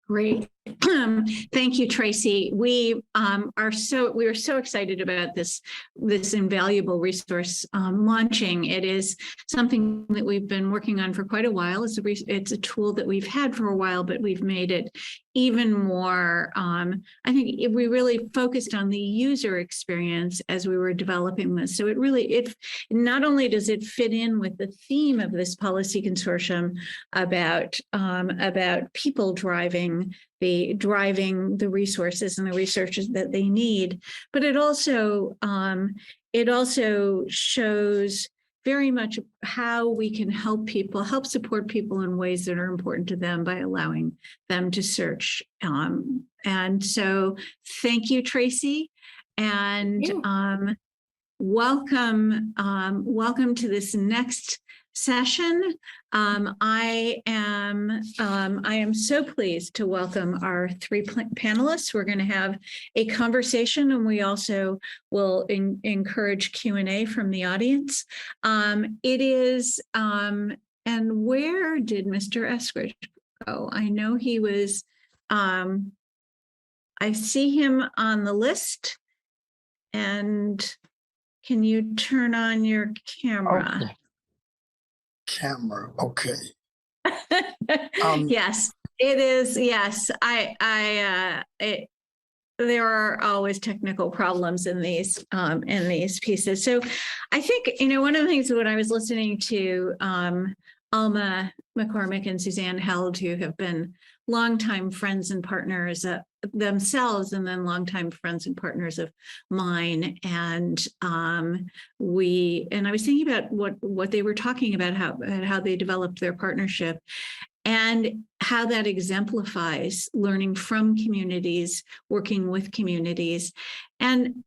Great. Thank you, Tracy. We are so excited about this invaluable resource launching. It is something that we've been working on for quite a while. It's a tool that we've had for a while, but we've made it even more. I think we really focused on the user experience as we were developing this. So it not only does it fit in with the theme of this policy consortium about people driving the resources and the researches that they need, but it also shows very much how we can help support people in ways that are important to them by allowing them to search. And so thank you, Tracy. And welcome to this next session. I am so pleased to welcome our three panelists. We're going to have a conversation, and we also will encourage Q&A from the audience. And where did Mr. Eskridge go? I know he was, I see him on the list, and can you turn on your camera? Okay. Camera, okay. Yes, it is. Yes, there are always technical problems in these pieces. So I think, one of the things when I was listening to Alma McCormick and Suzanne Held, who have been longtime friends and partners themselves, and then longtime friends and partners of mine, and I was thinking about what they were talking about, how they developed their partnership, and how that exemplifies learning from communities, working with communities, and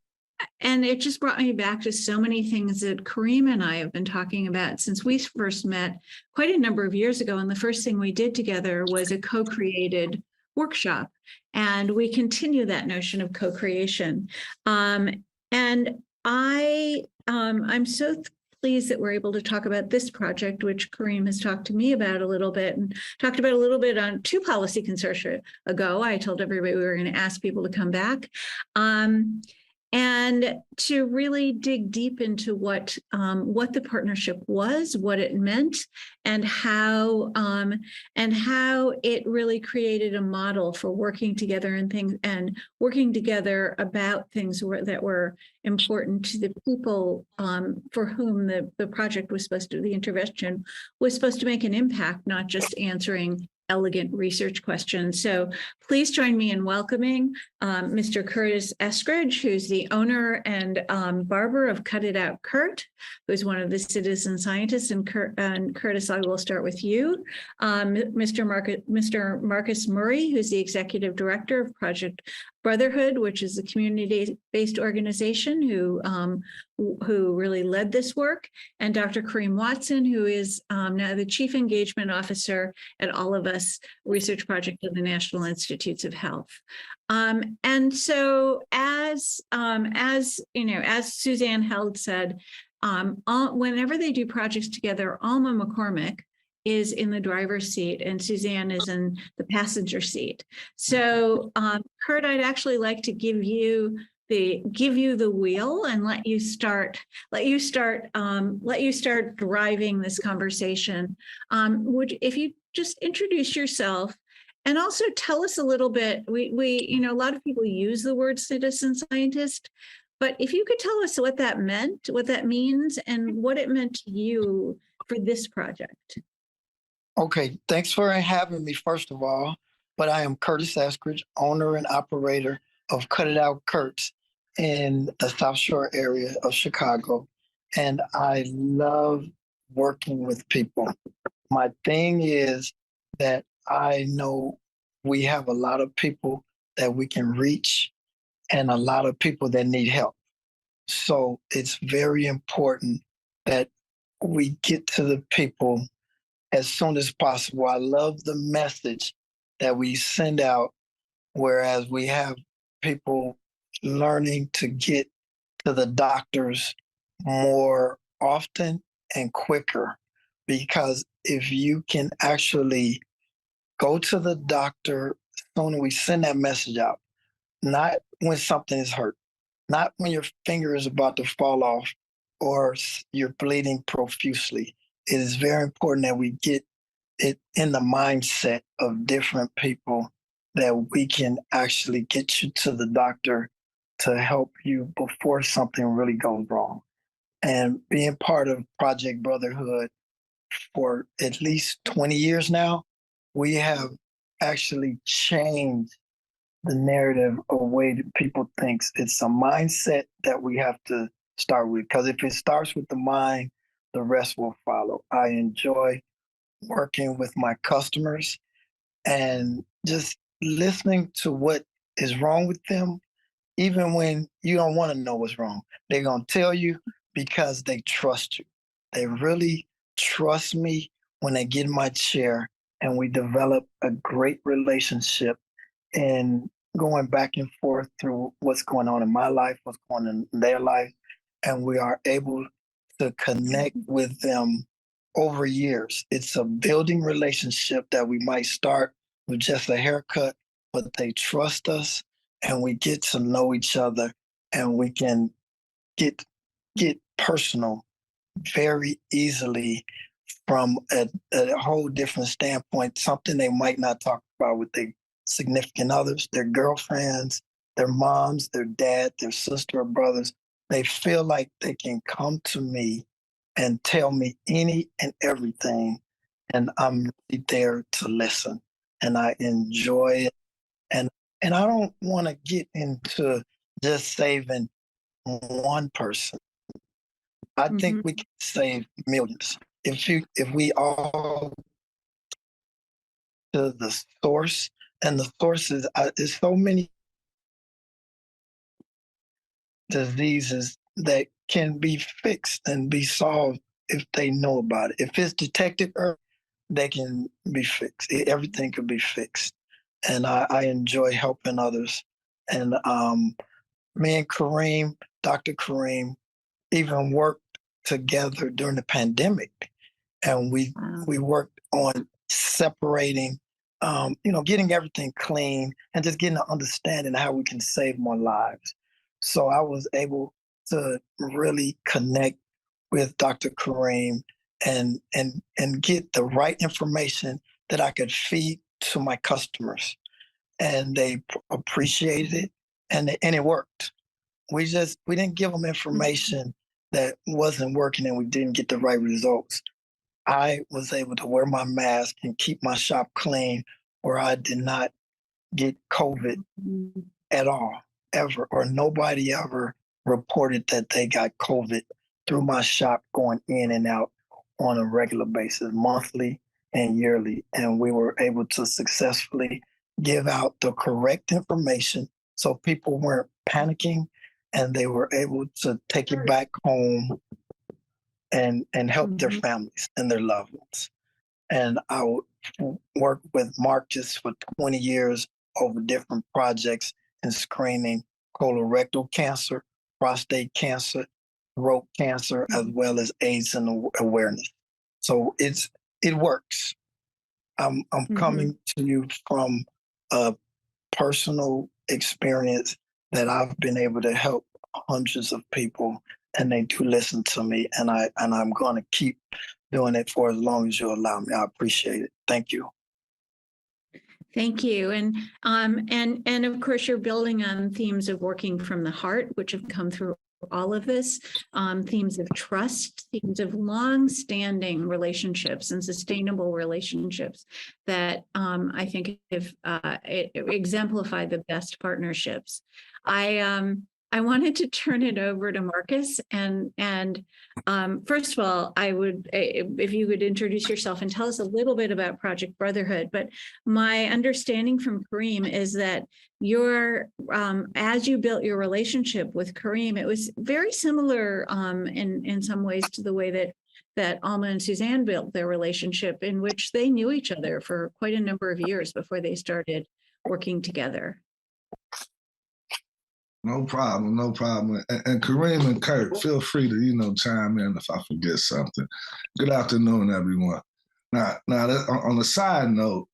it just brought me back to so many things that Karim and I have been talking about since we first met quite a number of years ago. And the first thing we did together was a co-created workshop. And we continue that notion of co-creation. And I'm so pleased that we're able to talk about this project, which Karim has talked to me about a little bit, and talked about a little bit on 2 policy consortia ago. I told everybody we were going to ask people to come back. And to really dig deep into what the partnership was, what it meant, and how it really created a model for working together and working together about things that were important to the people for whom the project was the intervention was supposed to make an impact, not just answering elegant research questions. So please join me in welcoming Mr. Curtis Eskridge, who's the owner and barber of Cut It Out Kurt, who's one of the citizen scientists. And Curtis, I will start with you. Mr. Marcus Murray, who's the executive director of Project Brotherhood, which is a community-based organization who really led this work, and Dr. Karim Watson, who is now the Chief Engagement Officer at All of Us Research Project of the National Institutes of Health. And so, as Suzanne Held said, whenever they do projects together, Alma McCormick is in the driver's seat and Suzanne is in the passenger seat. So, Kurt, I'd actually like to give you the wheel and let you start driving this conversation. If you just introduce yourself and also tell us a little bit. We a lot of people use the word citizen scientist, but if you could tell us what that meant, what that means, and what it meant to you for this project. Okay, thanks for having me, first of all. But I am Curtis Eskridge, owner and operator of Cut It Out Kurt's in the South Shore area of Chicago. And I love working with people. My thing is that I know we have a lot of people that we can reach and a lot of people that need help. So it's very important that we get to the people as soon as possible. I love the message that we send out, whereas we have people learning to get to the doctors more often and quicker. Because if you can actually go to the doctor sooner we send that message out, not when something is hurt, not when your finger is about to fall off or you're bleeding profusely. It is very important that we get it in the mindset of different people that we can actually get you to the doctor to help you before something really goes wrong. And being part of Project Brotherhood for at least 20 years now, we have actually changed the narrative of way that people thinks. It's a mindset that we have to start with, because if it starts with the mind, the rest will follow. I enjoy working with my customers and just listening to what is wrong with them, even when you don't want to know what's wrong. They're going to tell you because they trust you. They really trust me when they get in my chair, and we develop a great relationship and going back and forth through what's going on in my life, what's going on in their life. And we are able to connect with them over years. It's a building relationship that we might start with just a haircut, but they trust us and we get to know each other, and we can get personal very easily from a whole different standpoint, something they might not talk about with their significant others, their girlfriends, their moms, their dad, their sister or brothers. They feel like they can come to me and tell me any and everything, and I'm really there to listen. And I enjoy it. And I don't want to get into just saving one person. I think we can save millions if we all to the source, and the sources. There's so many diseases that can be fixed and be solved if they know about it. If it's detected early, they can be fixed. Everything could be fixed. And I enjoy helping others. And me and Kareem, Dr. Kareem, even worked together during the pandemic. And we worked on separating, getting everything clean and just getting an understanding of how we can save more lives. So I was able to really connect with Dr. Kareem and get the right information that I could feed to my customers, and they appreciated it, and it worked. We didn't give them information that wasn't working, and we didn't get the right results. I was able to wear my mask and keep my shop clean, where I did not get COVID at all, ever, or nobody ever reported that they got COVID through my shop going in and out on a regular basis, monthly and yearly. And we were able to successfully give out the correct information so people weren't panicking, and they were able to take it back home and help their families and their loved ones. And I would work with Marcus for 20 years over different projects and screening colorectal cancer, prostate cancer, throat cancer, as well as AIDS and awareness. So it works. I'm coming to you from a personal experience that I've been able to help hundreds of people, and they do listen to me, and I'm going to keep doing it for as long as you allow me. I appreciate it. Thank you. Thank you. And of course, you're building on themes of working from the heart, which have come through all of this, themes of trust, themes of long-standing relationships and sustainable relationships that I think have exemplified the best partnerships. I wanted to turn it over to Marcus, and first of all, I would, if you would introduce yourself and tell us a little bit about Project Brotherhood. But my understanding from Kareem is that as you built your relationship with Kareem, it was very similar in some ways to the way that Alma and Suzanne built their relationship, in which they knew each other for quite a number of years before they started working together. No problem, no problem. And Kareem and Kurt, feel free to, chime in if I forget something. Good afternoon, everyone. Now on the side note,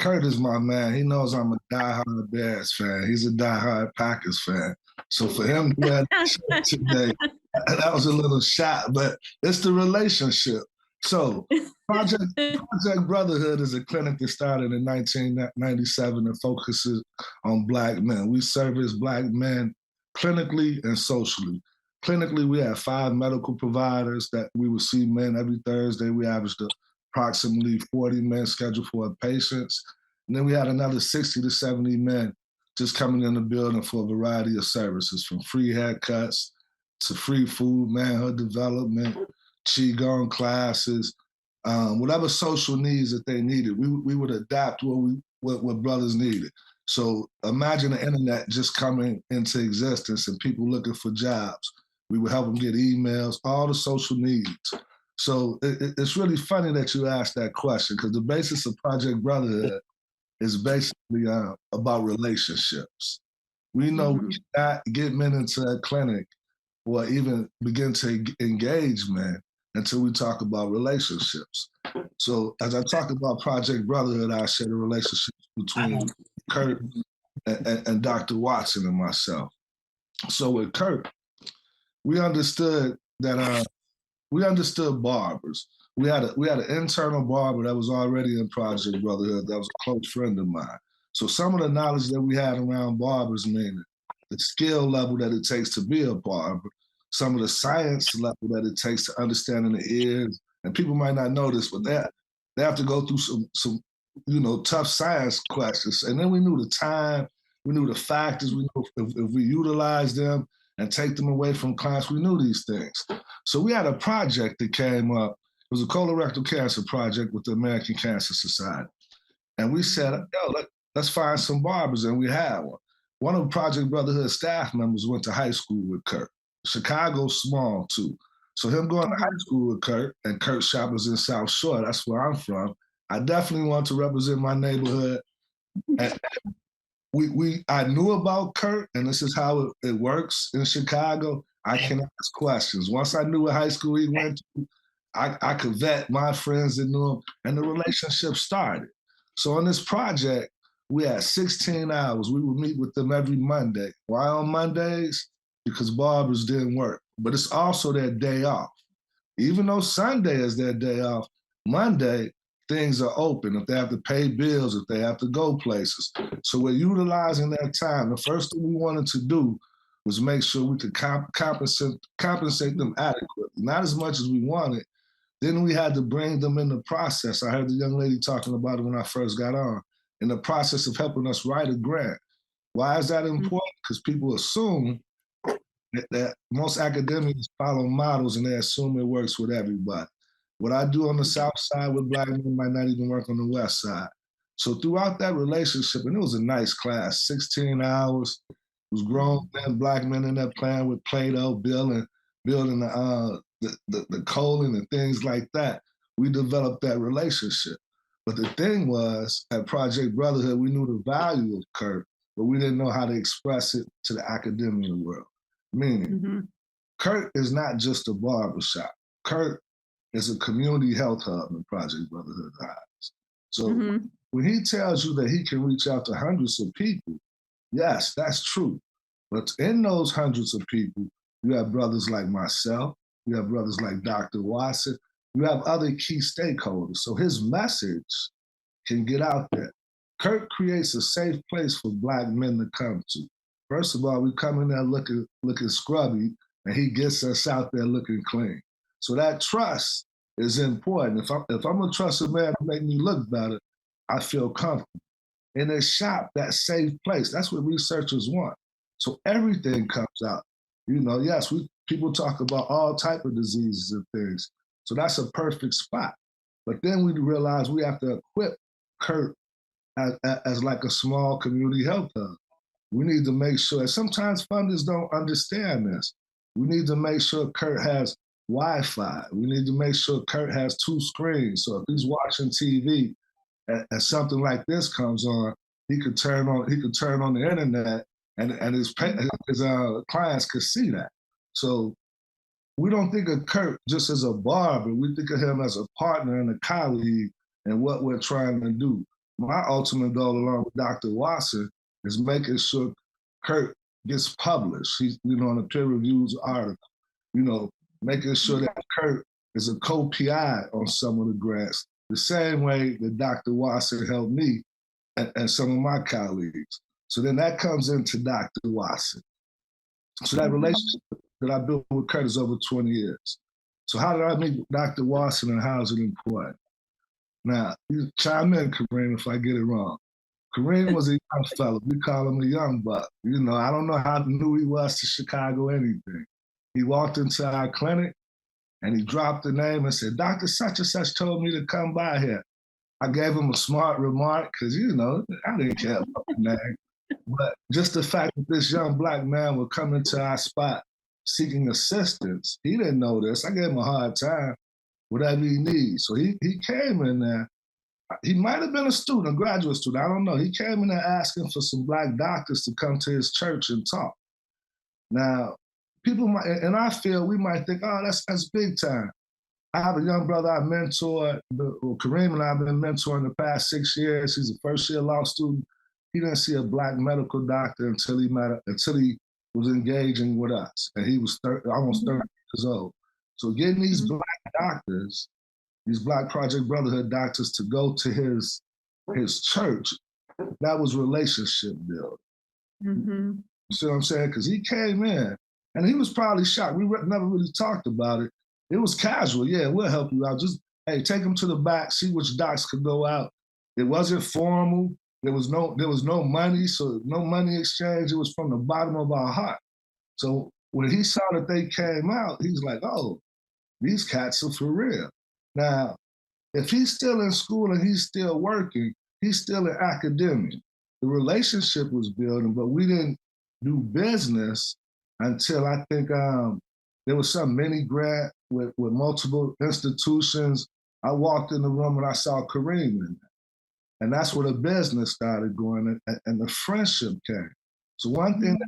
Kurt is my man. He knows I'm a diehard Bears fan. He's a diehard Packers fan. So for him to wear that shirt today, that was a little shot, but it's the relationship. So Project Brotherhood is a clinic that started in 1997 and focuses on Black men. We service Black men clinically and socially. Clinically, we have 5 medical providers that we will see men every Thursday. We averaged approximately 40 men scheduled for patients. And then we had another 60 to 70 men just coming in the building for a variety of services, from free haircuts to free food, manhood development, Qigong classes, whatever social needs that they needed. We would adapt what brothers needed. So imagine the internet just coming into existence and people looking for jobs. We would help them get emails, all the social needs. So it's really funny that you asked that question, because the basis of Project Brotherhood is basically about relationships. We know we cannot get men into a clinic or even begin to engage men until we talk about relationships. So as I talk about Project Brotherhood, I share the relationships between Kurt and Dr. Watson and myself. So with Kurt, we understood that we understood barbers. We had an internal barber that was already in Project Brotherhood that was a close friend of mine. So some of the knowledge that we had around barbers, meaning the skill level that it takes to be a barber, some of the science level that it takes to understanding the ears, and people might not know this, but they have to go through some tough science questions. And then we knew the time, we knew the factors, we knew if we utilize them and take them away from clients, we knew these things. So we had a project that came up. It was a colorectal cancer project with the American Cancer Society. And we said, let's find some barbers, and we had one. One of Project Brotherhood staff members went to high school with Kurt. Chicago's small too. So him going to high school with Kurt, and Kurt shop was in South Shore, that's where I'm from. I definitely want to represent my neighborhood. And I knew about Kurt, and this is how it works in Chicago. I can ask questions. Once I knew what high school he went to, I could vet my friends that knew him, and the relationship started. So on this project, we had 16 hours. We would meet with them every Monday. Why on Mondays? Because barbers didn't work. But it's also their day off. Even though Sunday is their day off, Monday, things are open. If they have to pay bills, if they have to go places. So we're utilizing that time. The first thing we wanted to do was make sure we could compensate them adequately. Not as much as we wanted. Then we had to bring them in the process. I heard the young lady talking about it when I first got on, in the process of helping us write a grant. Why is that important? Because people assume that most academics follow models and they assume it works with everybody. What I do on the South Side with Black men might not even work on the West Side. So throughout that relationship, and it was a nice class, 16 hours, it was grown men, Black men in there playing with Play-Doh, building the colon and things like that. We developed that relationship. But the thing was, at Project Brotherhood, we knew the value of Kurt, but we didn't know how to express it to the academia world. Meaning, Kurt is not just a barbershop. Kurt is a community health hub in Project Brotherhood Eyes. So when he tells you that he can reach out to hundreds of people, yes, that's true. But in those hundreds of people, you have brothers like myself, you have brothers like Dr. Watson, you have other key stakeholders. So his message can get out there. Kurt creates a safe place for Black men to come to. First of all, we come in there looking scrubby, and he gets us out there looking clean. So that trust is important. If I'm gonna trust a man to make me look better, I feel comfortable. In a shop, that safe place, that's what researchers want. So everything comes out. Yes, people talk about all type of diseases and things. So that's a perfect spot. But then we realize we have to equip Kurt as like a small community health hub. We need to make sure, and sometimes funders don't understand this. We need to make sure Kurt has Wi-Fi. We need to make sure Kurt has 2 screens. So if he's watching TV and something like this comes on, he could turn on the internet, and his clients could see that. So we don't think of Kurt just as a barber. We think of him as a partner and a colleague in what we're trying to do. my ultimate goal, along with Dr. Watson, is making sure Kurt gets published. He's, in a peer-reviewed article, making sure that Kurt is a co-PI on some of the grants, the same way that Dr. Watson helped me and some of my colleagues. So then that comes into Dr. Watson. So that relationship that I built with Kurt is over 20 years. So how did I meet Dr. Watson, and how is it important? Now, you chime in, Kareem, if I get it wrong. Kareem was a young fella. We call him a young buck. I don't know how new he was to Chicago anything. He walked into our clinic and he dropped the name and said, Dr. Such and Such told me to come by here. I gave him a smart remark because, I didn't care about the name. But just the fact that this young Black man would come into our spot seeking assistance, he didn't know this. I gave him a hard time, whatever he needs. So he came in there. He might have been a student, a graduate student, I don't know. He came in there asking for some Black doctors to come to his church and talk. Now, people might, in our field, we might think, oh, that's big time. I have a young brother I mentored, Kareem and I have been mentoring the past 6 years. He's a first-year law student. He didn't see a Black medical doctor until he was engaging with us, and he was almost 30 years old. So getting these Black doctors, these Black Project Brotherhood doctors, to go to his church, that was relationship building. Mm-hmm. You see what I'm saying? Because he came in, and he was probably shocked. We never really talked about it. It was casual. Yeah, we'll help you out. Just, hey, take him to the back, see which docs could go out. It wasn't formal. There was no money, so no money exchange. It was from the bottom of our heart. So when he saw that they came out, he was like, oh, these cats are for real. Now, if he's still in school and he's still working, he's still in academia. The relationship was building, but we didn't do business until I think there was some mini grant with multiple institutions. I walked in the room and I saw Kareem in there. And that's where the business started going and the friendship came. So one thing,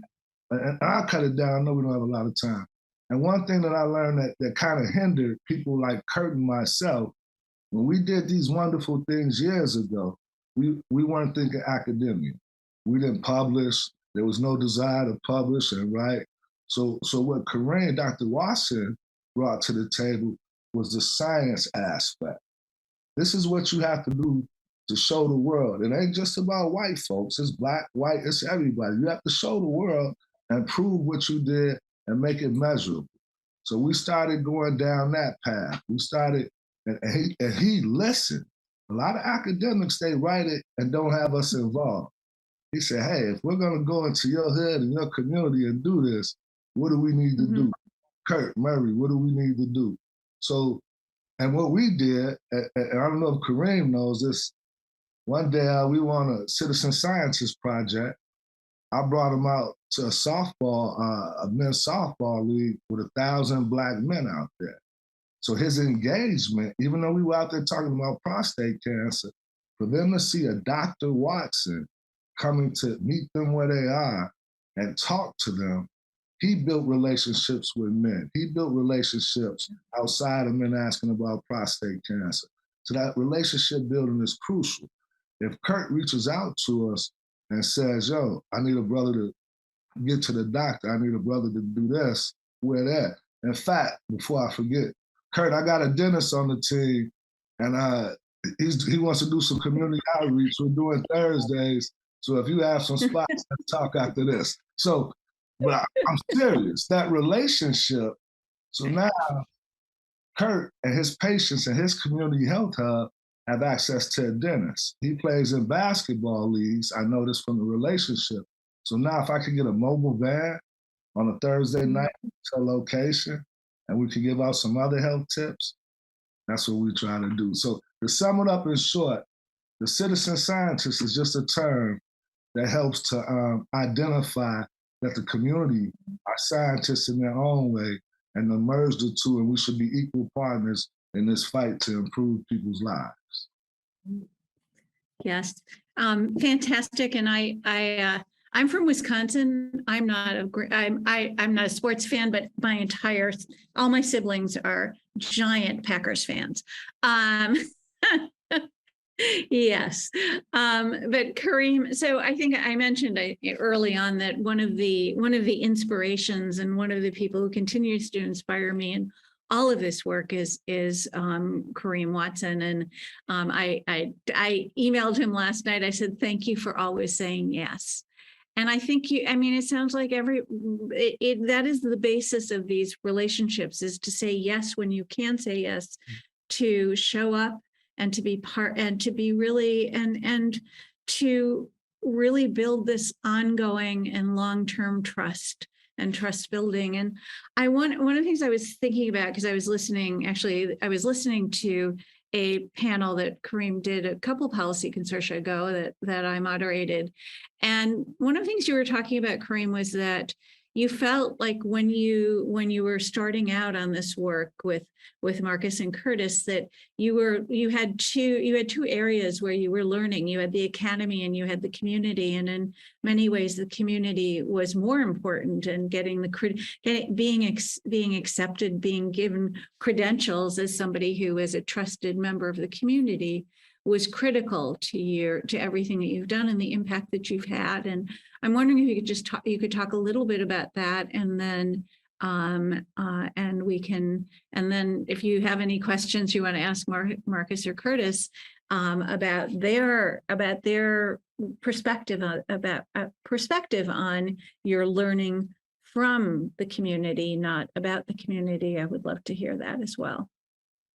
and I'll cut it down, I know we don't have a lot of time. And one thing that I learned that kind of hindered people like Kurt and myself, when we did these wonderful things years ago, we weren't thinking academia. We didn't publish. There was no desire to publish and write. So what Kareem, Dr. Watson brought to the table was the science aspect. This is what you have to do to show the world. It ain't just about white folks. It's Black, white, it's everybody. You have to show the world and prove what you did and make it measurable. So we started going down that path. We started, and he listened. A lot of academics, they write it and don't have us involved. He said, hey, if we're gonna go into your hood and your community and do this, what do we need to do? Kurt, Murray, what do we need to do? So, and what we did, and I don't know if Kareem knows this, one day we won a citizen scientist project. I brought him out to a men's softball league with 1,000 Black men out there. So his engagement, even though we were out there talking about prostate cancer, for them to see a Dr. Watson coming to meet them where they are and talk to them, he built relationships with men. He built relationships outside of men asking about prostate cancer. So that relationship building is crucial. If Kurt reaches out to us and says, yo, I need a brother to get to the doctor, I need a brother to do this, we're there. In fact, before I forget, Kurt, I got a dentist on the team, and he wants to do some community outreach. We're doing Thursdays, so if you have some spots, let's talk after this. So, but I'm serious, that relationship. So now, Kurt and his patients and his community health hub have access to a dentist. He plays in basketball leagues. I know this from the relationship. So now if I could get a mobile van on a Thursday night to a location and we could give out some other health tips, that's what we try to do. So to sum it up in short, the citizen scientist is just a term that helps to identify that the community are scientists in their own way and to merge the two, and we should be equal partners in this fight to improve people's lives. Yes, fantastic. And I'm from Wisconsin. I'm not a sports fan, but all my siblings are giant Packers fans. Yes. But Kareem, so I think I mentioned early on that one of the inspirations and one of the people who continues to inspire me in all of this work is Kareem Watson. And I emailed him last night. I said, thank you for always saying yes. And I think it sounds like that is the basis of these relationships, is to say yes when you can say yes, to show up and to be part and to be really and to really build this ongoing and long-term trust and trust building. And one of the things I was thinking about, because I was listening to a panel that Kareem did a couple policy consortia ago that I moderated. And one of the things you were talking about, Kareem, was that you felt like when you were starting out on this work with Marcus and Curtis, that you had two areas where you were learning. You had the academy and you had the community, and in many ways the community was more important, and being accepted, being given credentials as somebody who is a trusted member of the community was critical to everything that you've done and the impact that you've had. And I'm wondering if you could talk a little bit about that, and then if you have any questions you want to ask Marcus or Curtis about their perspective on your learning from the community, not about the community, I would love to hear that as well.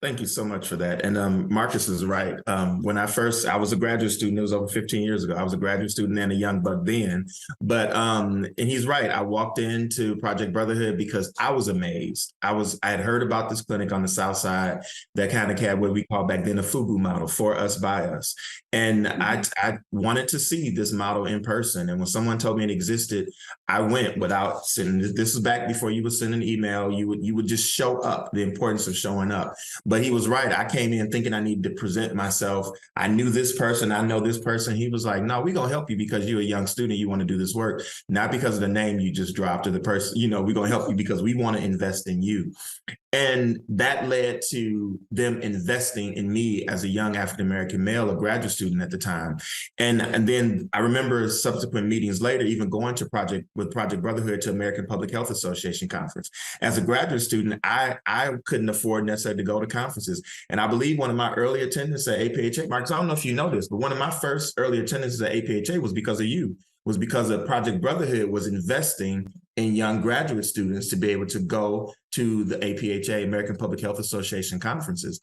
Thank you so much for that. And Marcus is right. When I was a graduate student, it was over 15 years ago. I was a graduate student and a young buck then. But and he's right. I walked into Project Brotherhood because I was amazed. I had heard about this clinic on the South Side that kind of had what we call back then a FUBU model, for us, by us. And I wanted to see this model in person. And when someone told me it existed, I went without sending. This is back before you would send an email. You would just show up, the importance of showing up. But he was right. I came in thinking I needed to present myself. I knew this person. I know this person. He was like, no, we're going to help you because you're a young student. You want to do this work, not because of the name you just dropped or the person. We're going to help you because we want to invest in you. And that led to them investing in me as a young African-American male, a graduate student at the time. And then I remember subsequent meetings later, even going to Project Brotherhood to American Public Health Association conference. As a graduate student, I couldn't afford necessarily to go to conferences. And I believe one of my early attendance at APHA, Marcus, I don't know if you know this, but one of my first early attendances at APHA was because of you. Was because of Project Brotherhood was investing in young graduate students to be able to go to the APHA, American Public Health Association conferences.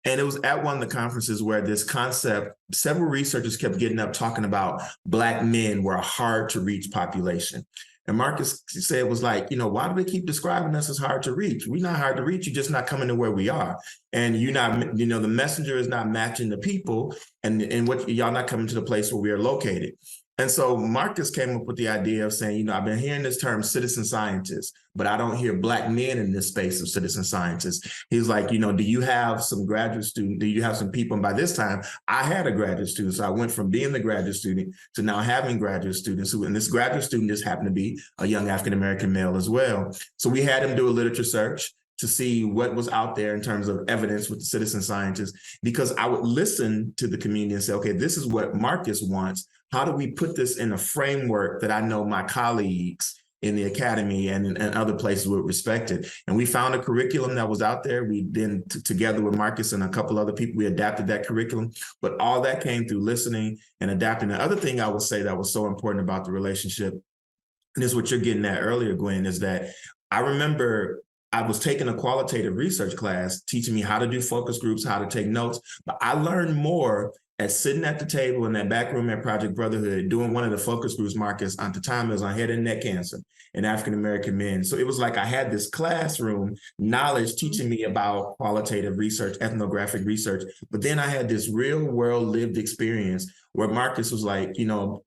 And it was at one of the conferences where this concept, several researchers kept getting up talking about Black men were a hard to reach population. And Marcus said, it was like, why do they keep describing us as hard to reach? We're not hard to reach. You're just not coming to where we are. And you're not, the messenger is not matching the people, and what y'all not coming to the place where we are located. And so Marcus came up with the idea of saying, I've been hearing this term citizen scientist, but I don't hear Black men in this space of citizen scientists. He's like, do you have some graduate student? Do you have some people? And by this time, I had a graduate student. So I went from being the graduate student to now having graduate students and this graduate student just happened to be a young African-American male as well. So we had him do a literature search to see what was out there in terms of evidence with the citizen scientists, because I would listen to the community and say, okay, this is what Marcus wants. How do we put this in a framework that I know my colleagues in the academy and other places would respect it? And we found a curriculum that was out there. We then, together with Marcus and a couple other people, we adapted that curriculum. But all that came through listening and adapting. The other thing I would say that was so important about the relationship, and this is what you're getting at earlier, Gwen, is that I remember I was taking a qualitative research class teaching me how to do focus groups, how to take notes, but I learned more at sitting at the table in that back room at Project Brotherhood, doing one of the focus groups, Marcus, at the time it was on head and neck cancer in African-American men. So it was like I had this classroom knowledge teaching me about qualitative research, ethnographic research, but then I had this real world lived experience where Marcus was like, telling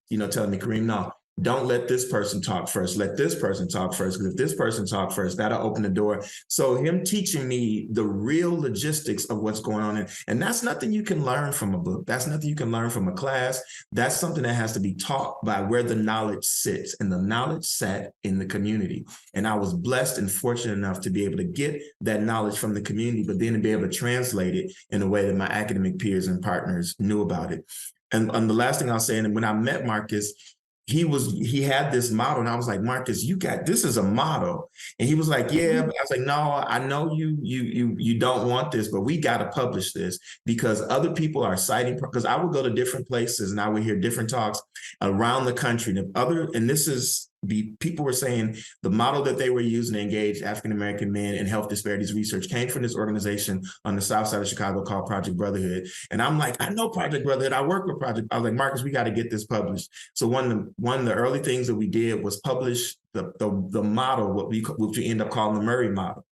me, Kareem, no, don't let this person talk first. Let this person talk first. Because if this person talk first, that'll open the door. So him teaching me the real logistics of what's going on. And that's nothing you can learn from a book. That's nothing you can learn from a class. That's something that has to be taught by where the knowledge sits. And the knowledge sat in the community. And I was blessed and fortunate enough to be able to get that knowledge from the community, but then to be able to translate it in a way that my academic peers and partners knew about it. And the last thing I'll say, and when I met Marcus, he had this model, and I was like, Marcus, this is a model. And he was like, yeah, but I was like, no, I know you don't want this, but we got to publish this because other people are citing, because I would go to different places and I would hear different talks around the country. And this is people were saying the model that they were using to engage African-American men in health disparities research came from this organization on the south side of Chicago called Project Brotherhood. And I'm like, I know Project Brotherhood. I work with Project. I was like, Marcus, we got to get this published. So one of the early things that we did was publish the model, which we end up calling the Murray model.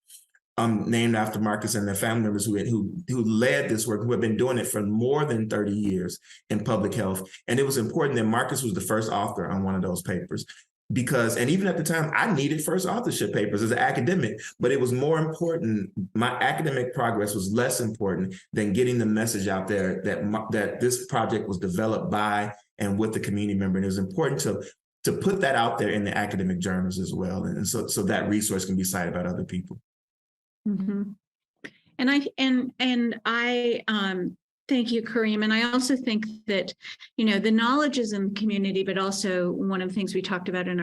Named after Marcus and their family members who led this work, who have been doing it for more than 30 years in public health. And it was important that Marcus was the first author on one of those papers. Because, and even at the time, I needed first authorship papers as an academic, but it was more important. My academic progress was less important than getting the message out there that this project was developed by and with the community member. And it was important to put that out there in the academic journals as well. And so that resource can be cited by other people. Mm-hmm. And I thank you, Kareem. And I also think that, the knowledge is in the community, but also one of the things we talked about in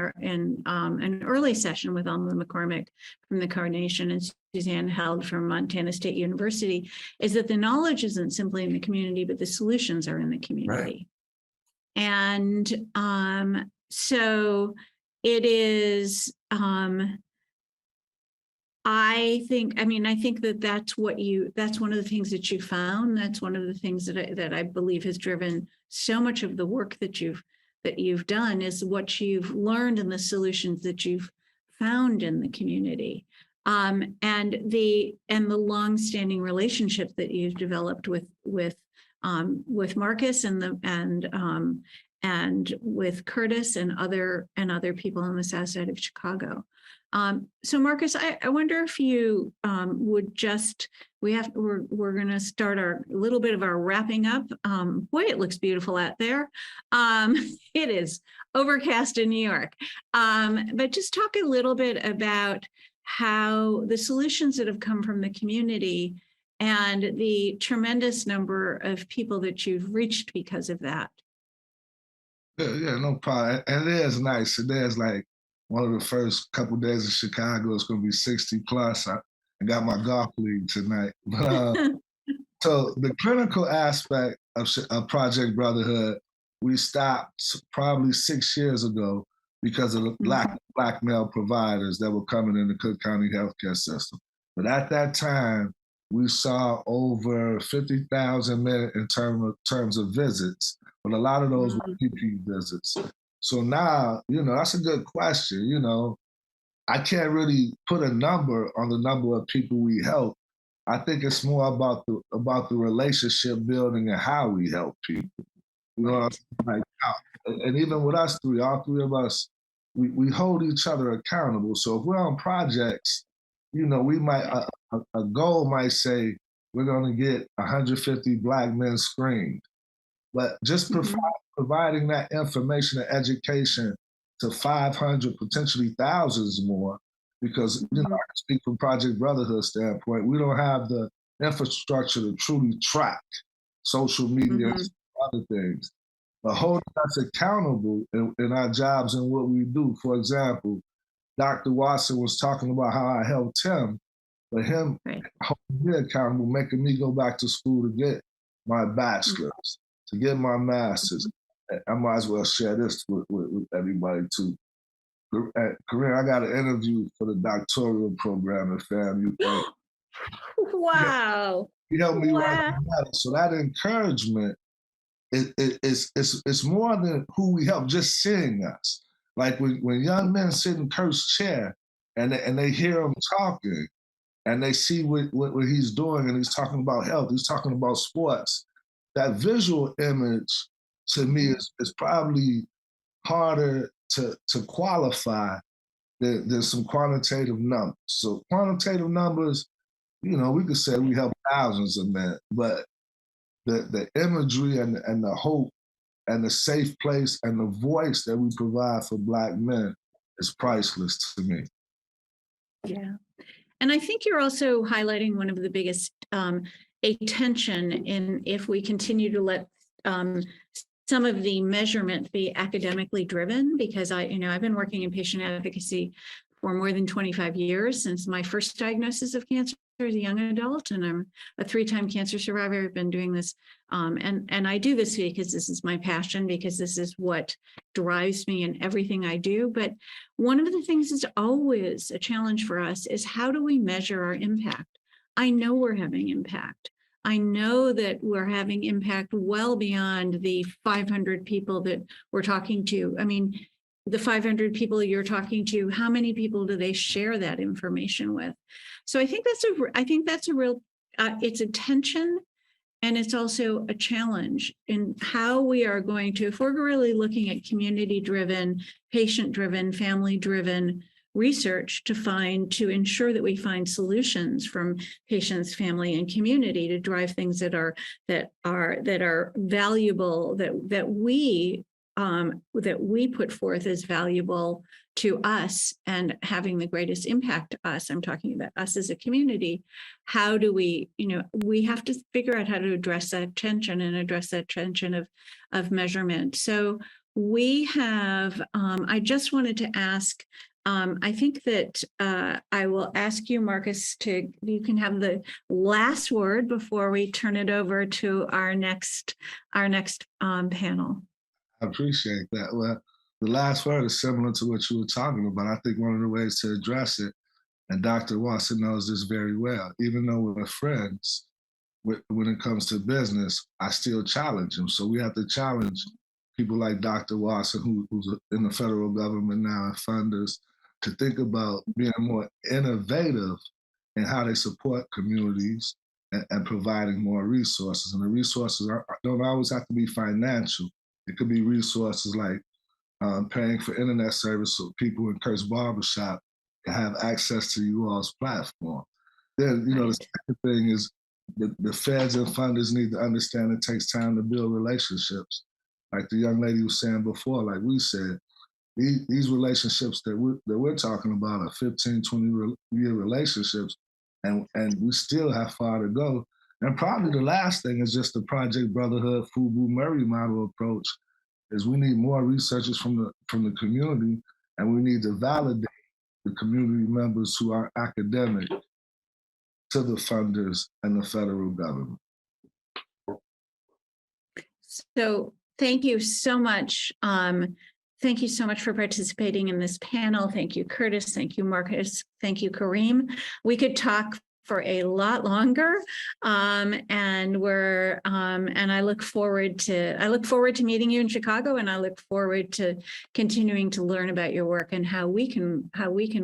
an early session with Alma McCormick from the Carnation and Suzanne Held from Montana State University is that the knowledge isn't simply in the community, but the solutions are in the community. Right. And so it is, I think that's one of the things that you found. That's one of the things that I believe has driven so much of the work that you've done is what you've learned and the solutions that you've found in the community. And the longstanding relationship that you've developed with Marcus and with Curtis and other people on the south side of Chicago. So Marcus, I wonder if you would we're going to start a little bit of our wrapping up. Boy, it looks beautiful out there. It is overcast in New York. But just talk a little bit about how the solutions that have come from the community and the tremendous number of people that you've reached because of that. Yeah, no problem. And it is nice. It is like one of the first couple of days in Chicago. It's going to be 60 plus. I got my golf league tonight. So the clinical aspect of Project Brotherhood, we stopped probably 6 years ago because of the black male providers that were coming in the Cook County healthcare system. But at that time, we saw over 50,000 men in terms of visits, but a lot of those were PP visits. So now, that's a good question. I can't really put a number on the number of people we help. I think it's more about the relationship building and how we help people. Like, and even with us three, all three of us, we hold each other accountable. So if we're on projects, we might a goal might say we're going to get 150 Black men screened, but just providing that information and education to 500, potentially thousands more, because I can speak from Project Brotherhood standpoint, we don't have the infrastructure to truly track social media and other things. But holding us accountable in our jobs and what we do. For example, Dr. Watson was talking about how I helped him, but him holding me accountable, making me go back to school to get my bachelor's, to get my master's. I might as well share this with everybody too. Kareem, I got an interview for the doctoral program at FAMU. Wow. He helped me write the letter. So that encouragement, it's more than who we help, just seeing us. Like when young men sit in Kurt's chair and they hear him talking and they see what he's doing and he's talking about health, he's talking about sports, that visual image to me is probably harder to qualify, there's some quantitative numbers. So quantitative numbers, you know, we could say we help thousands of men, but the imagery and the hope and the safe place and the voice that we provide for Black men is priceless to me. Yeah. And I think you're also highlighting one of the biggest a tension in if we continue to let some of the measurement be academically driven, because I've been working in patient advocacy for more than 25 years since my first diagnosis of cancer as a young adult, and I'm a 3-time cancer survivor. I've been doing this, and I do this because this is my passion, because this is what drives me in everything I do. But one of the things that's always a challenge for us is, how do we measure our impact? I know we're having impact. I know that we're having impact well beyond the 500 people that we're talking to. I mean, the 500 people you're talking to, how many people do they share that information with? So I think that's a real, it's a tension, and it's also a challenge in how we are going to, if we're really looking at community-driven, patient-driven, family-driven research to ensure that we find solutions from patients, family, and community to drive things that are valuable, that we put forth as valuable to us and having the greatest impact to us. I'm talking about us as a community. How do we, we have to figure out how to address that tension of measurement. So we have, I just wanted to ask, I think that I will ask you, Marcus, you can have the last word before we turn it over to our next panel. I appreciate that. Well, the last word is similar to what you were talking about. I think one of the ways to address it, and Dr. Watson knows this very well, even though we're friends, when it comes to business, I still challenge him. So we have to challenge people like Dr. Watson, who's in the federal government now and funders, to think about being more innovative in how they support communities and providing more resources. And the resources don't always have to be financial. It could be resources like paying for internet service so people in Kurt's Barbershop can have access to you all's platform. Then, the second thing is the feds and funders need to understand it takes time to build relationships. Like the young lady was saying before, like we said, these relationships that we're talking about are 15, 20-year relationships, and we still have far to go. And probably the last thing is just the Project Brotherhood, Fubu Murray model approach, is we need more researchers from the community, and we need to validate the community members who are academic to the funders and the federal government. So thank you so much. Thank you so much for participating in this panel. Thank you, Curtis. Thank you, Marcus. Thank you, Kareem. We could talk for a lot longer, and I look forward to meeting you in Chicago, and I look forward to continuing to learn about your work and how we can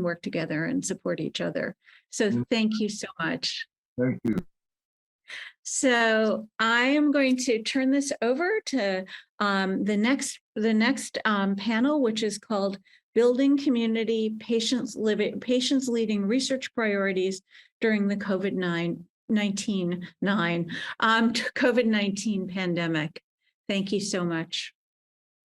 work together and support each other. So thank you so much. Thank you. So I am going to turn this over to the next panel, which is called Building Community Patients Leading Research Priorities During the COVID-19 pandemic. Thank you so much.